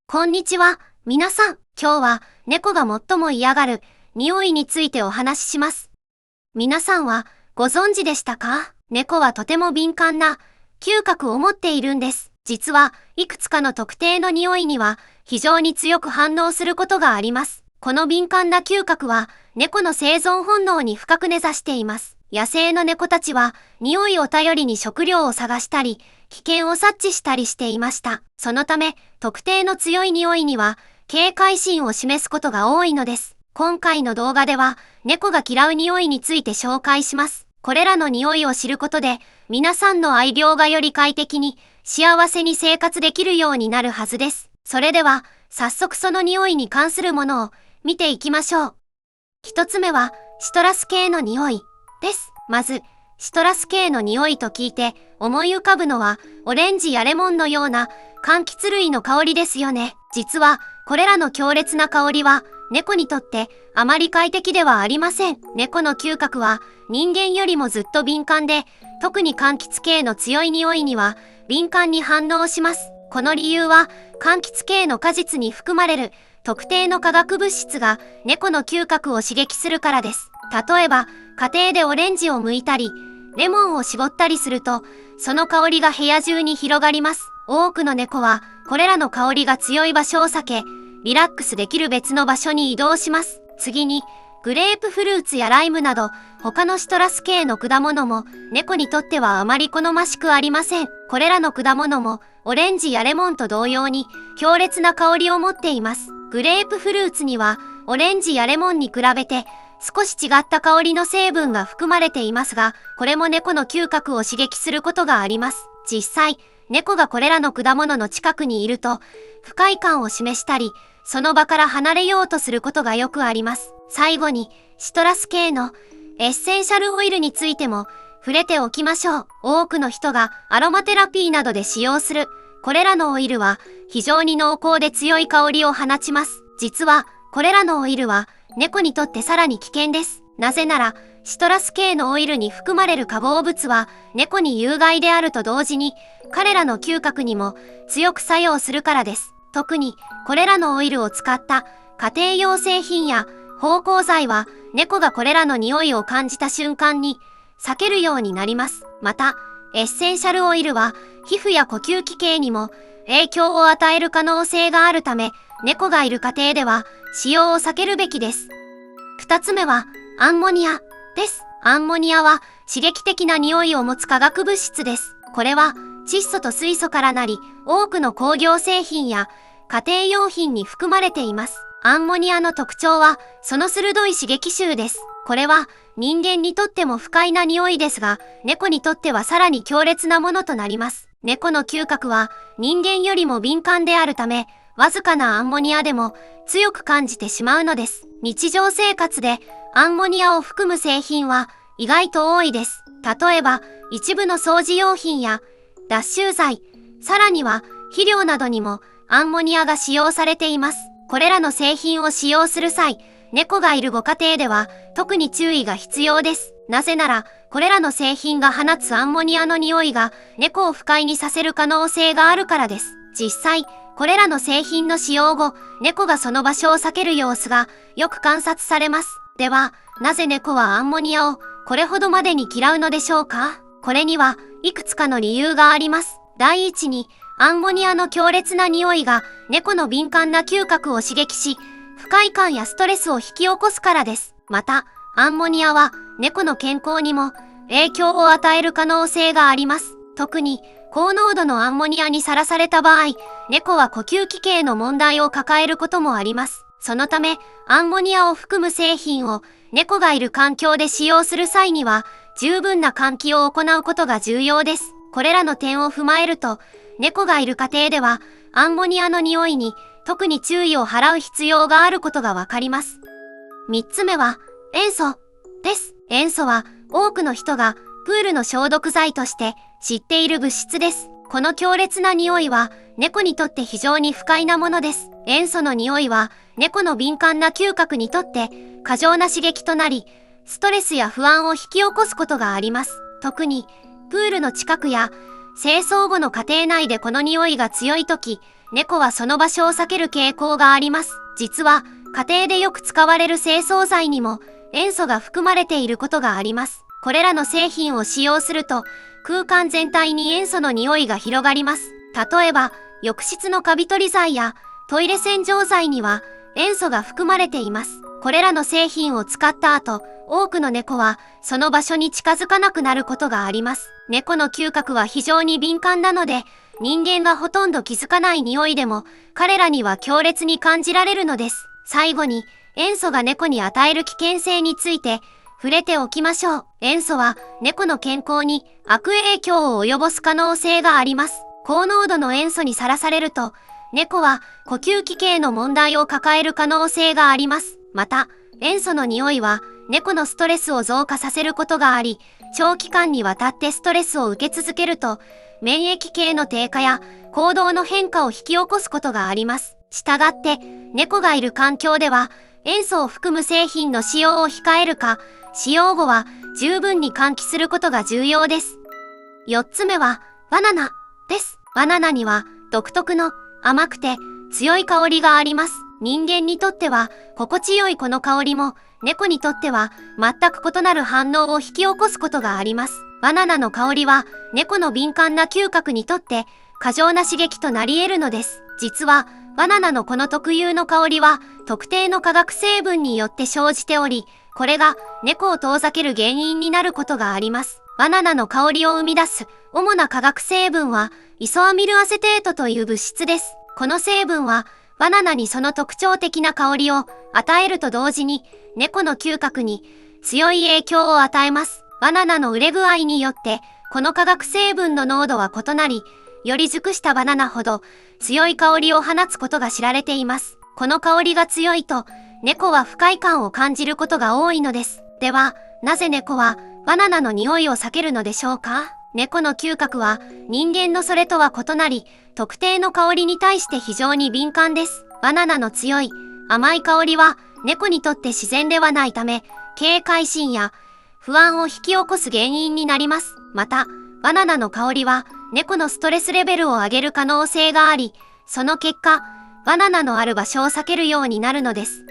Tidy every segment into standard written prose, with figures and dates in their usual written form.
こんにちは、皆さん。今日は猫が最も嫌がる匂いについてお話しします。皆さんはご存知でしたか？猫はとても敏感な嗅覚を持っているんです。実はいくつかの特定の匂いには非常に強く反応することがあります。この敏感な嗅覚は猫の生存本能に深く根ざしています。野生の猫たちは匂いを頼りに食料を探したり、危険を察知したりしていました。そのため、特定の強い匂いには警戒心を示すことが多いのです。今回の動画では、猫が嫌う匂いについて紹介します。これらの匂いを知ることで、皆さんの愛猫がより快適に、幸せに生活できるようになるはずです。それでは、早速その匂いに関するものを見ていきましょう。一つ目は、シトラス系の匂いです。まず、シトラス系の匂いと聞いて思い浮かぶのはオレンジやレモンのような柑橘類の香りですよね。実はこれらの強烈な香りは猫にとってあまり快適ではありません。猫の嗅覚は人間よりもずっと敏感で、特に柑橘系の強い匂いには敏感に反応します。この理由は柑橘系の果実に含まれる特定の化学物質が猫の嗅覚を刺激するからです。例えば家庭でオレンジを剥いたりレモンを絞ったりすると、その香りが部屋中に広がります。多くの猫は、これらの香りが強い場所を避け、リラックスできる別の場所に移動します。次に、グレープフルーツやライムなど、他のシトラス系の果物も、猫にとってはあまり好ましくありません。これらの果物も、オレンジやレモンと同様に、強烈な香りを持っています。グレープフルーツには、オレンジやレモンに比べて、少し違った香りの成分が含まれていますが、これも猫の嗅覚を刺激することがあります。実際、猫がこれらの果物の近くにいると、不快感を示したり、その場から離れようとすることがよくあります。最後に、シトラス系のエッセンシャルオイルについても触れておきましょう。多くの人がアロマテラピーなどで使用する、これらのオイルは非常に濃厚で強い香りを放ちます。実は、これらのオイルは、猫にとってさらに危険です。なぜなら、シトラス系のオイルに含まれる化合物は猫に有害であると同時に、彼らの嗅覚にも強く作用するからです。特に、これらのオイルを使った家庭用製品や芳香剤は、猫がこれらの匂いを感じた瞬間に避けるようになります。また、エッセンシャルオイルは皮膚や呼吸器系にも影響を与える可能性があるため、猫がいる家庭では使用を避けるべきです。二つ目はアンモニアです。アンモニアは刺激的な匂いを持つ化学物質です。これは窒素と水素からなり、多くの工業製品や家庭用品に含まれています。アンモニアの特徴はその鋭い刺激臭です。これは人間にとっても不快な匂いですが、猫にとってはさらに強烈なものとなります。猫の嗅覚は人間よりも敏感であるため、わずかなアンモニアでも強く感じてしまうのです。日常生活でアンモニアを含む製品は意外と多いです。例えば、一部の掃除用品や脱臭剤、さらには肥料などにもアンモニアが使用されています。これらの製品を使用する際、猫がいるご家庭では特に注意が必要です。なぜなら、これらの製品が放つアンモニアの匂いが猫を不快にさせる可能性があるからです。実際、これらの製品の使用後、猫がその場所を避ける様子がよく観察されます。では、なぜ猫はアンモニアをこれほどまでに嫌うのでしょうか？これにはいくつかの理由があります。第一に、アンモニアの強烈な匂いが猫の敏感な嗅覚を刺激し、不快感やストレスを引き起こすからです。また、アンモニアは猫の健康にも影響を与える可能性があります。特に、高濃度のアンモニアにさらされた場合、猫は呼吸器系の問題を抱えることもあります。そのため、アンモニアを含む製品を猫がいる環境で使用する際には、十分な換気を行うことが重要です。これらの点を踏まえると、猫がいる家庭では、アンモニアの匂いに特に注意を払う必要があることがわかります。三つ目は、塩素です。塩素は多くの人がプールの消毒剤として知っている物質です。この強烈な匂いは猫にとって非常に不快なものです。塩素の匂いは猫の敏感な嗅覚にとって過剰な刺激となり、ストレスや不安を引き起こすことがあります。特にプールの近くや清掃後の家庭内でこの匂いが強いとき、猫はその場所を避ける傾向があります。実は、家庭でよく使われる清掃剤にも塩素が含まれていることがあります。これらの製品を使用すると、空間全体に塩素の匂いが広がります。例えば、浴室のカビ取り剤やトイレ洗浄剤には塩素が含まれています。これらの製品を使った後、多くの猫はその場所に近づかなくなることがあります。猫の嗅覚は非常に敏感なので、人間がほとんど気づかない匂いでも、彼らには強烈に感じられるのです。最後に、塩素が猫に与える危険性について触れておきましょう。塩素は猫の健康に悪影響を及ぼす可能性があります。高濃度の塩素にさらされると、猫は呼吸器系の問題を抱える可能性があります。また、塩素の匂いは猫のストレスを増加させることがあり、長期間にわたってストレスを受け続けると、免疫系の低下や行動の変化を引き起こすことがあります。したがって、猫がいる環境では、塩素を含む製品の使用を控えるか、使用後は十分に換気することが重要です。4つ目は、バナナです。バナナには独特の甘くて強い香りがあります。人間にとっては心地よいこの香りも、猫にとっては全く異なる反応を引き起こすことがあります。バナナの香りは猫の敏感な嗅覚にとって過剰な刺激となり得るのです。実はバナナのこの特有の香りは特定の化学成分によって生じており、これが猫を遠ざける原因になることがあります。バナナの香りを生み出す主な化学成分はイソアミルアセテートという物質です。この成分はバナナにその特徴的な香りを与えると同時に猫の嗅覚に強い影響を与えます。バナナの熟れ具合によってこの化学成分の濃度は異なり、より熟したバナナほど強い香りを放つことが知られています。この香りが強いと猫は不快感を感じることが多いのです。では、なぜ猫はバナナの匂いを避けるのでしょうか？猫の嗅覚は人間のそれとは異なり、特定の香りに対して非常に敏感です。バナナの強い甘い香りは猫にとって自然ではないため、警戒心や不安を引き起こす原因になります。また、バナナの香りは猫のストレスレベルを上げる可能性があり、その結果、バナナのある場所を避けるようになるのです。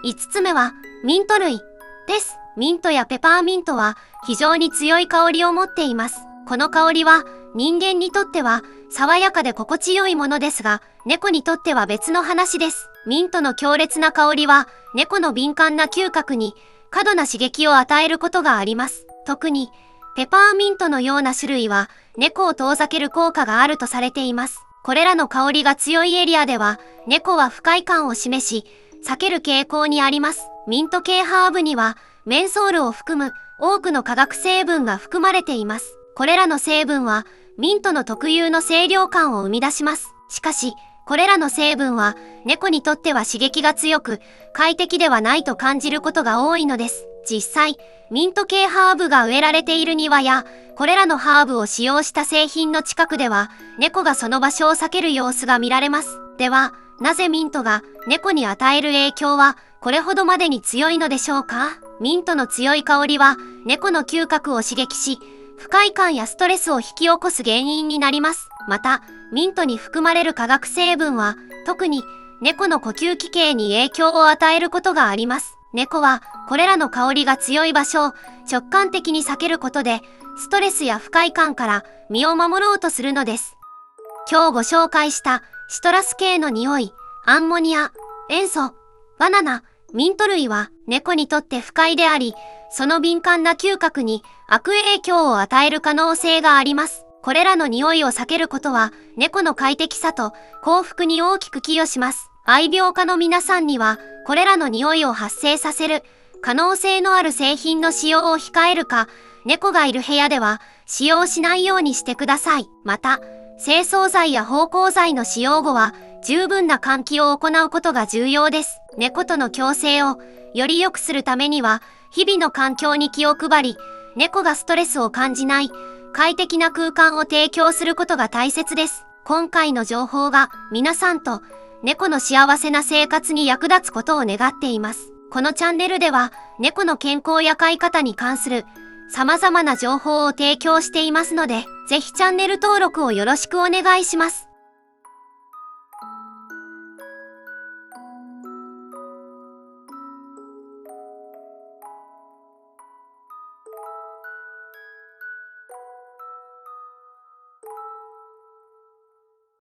5つ目はミント類です。ミントやペパーミントは非常に強い香りを持っています。この香りは人間にとっては爽やかで心地よいものですが、猫にとっては別の話です。ミントの強烈な香りは猫の敏感な嗅覚に過度な刺激を与えることがあります。特にペパーミントのような種類は猫を遠ざける効果があるとされています。これらの香りが強いエリアでは猫は不快感を示し、避ける傾向にあります。ミント系ハーブにはメンソールを含む多くの化学成分が含まれています。これらの成分はミントの特有の清涼感を生み出します。しかし、これらの成分は猫にとっては刺激が強く快適ではないと感じることが多いのです。実際、ミント系ハーブが植えられている庭や、これらのハーブを使用した製品の近くでは、猫がその場所を避ける様子が見られます。では、なぜミントが猫に与える影響はこれほどまでに強いのでしょうか？ミントの強い香りは猫の嗅覚を刺激し、不快感やストレスを引き起こす原因になります。また、ミントに含まれる化学成分は、特に猫の呼吸器系に影響を与えることがあります。猫はこれらの香りが強い場所を直感的に避けることで、ストレスや不快感から身を守ろうとするのです。今日ご紹介したシトラス系の匂い、アンモニア、塩素、バナナ、ミント類は猫にとって不快であり、その敏感な嗅覚に悪影響を与える可能性があります。これらの匂いを避けることは猫の快適さと幸福に大きく寄与します。愛病家の皆さんにはこれらの匂いを発生させる可能性のある製品の使用を控えるか、猫がいる部屋では使用しないようにしてください。また、清掃剤や芳香剤の使用後は十分な換気を行うことが重要です。猫との共生をより良くするためには、日々の環境に気を配り、猫がストレスを感じない快適な空間を提供することが大切です。今回の情報が皆さんと猫の幸せな生活に役立つことを願っています。このチャンネルでは猫の健康や飼い方に関する様々な情報を提供していますので、ぜひチャンネル登録をよろしくお願いします。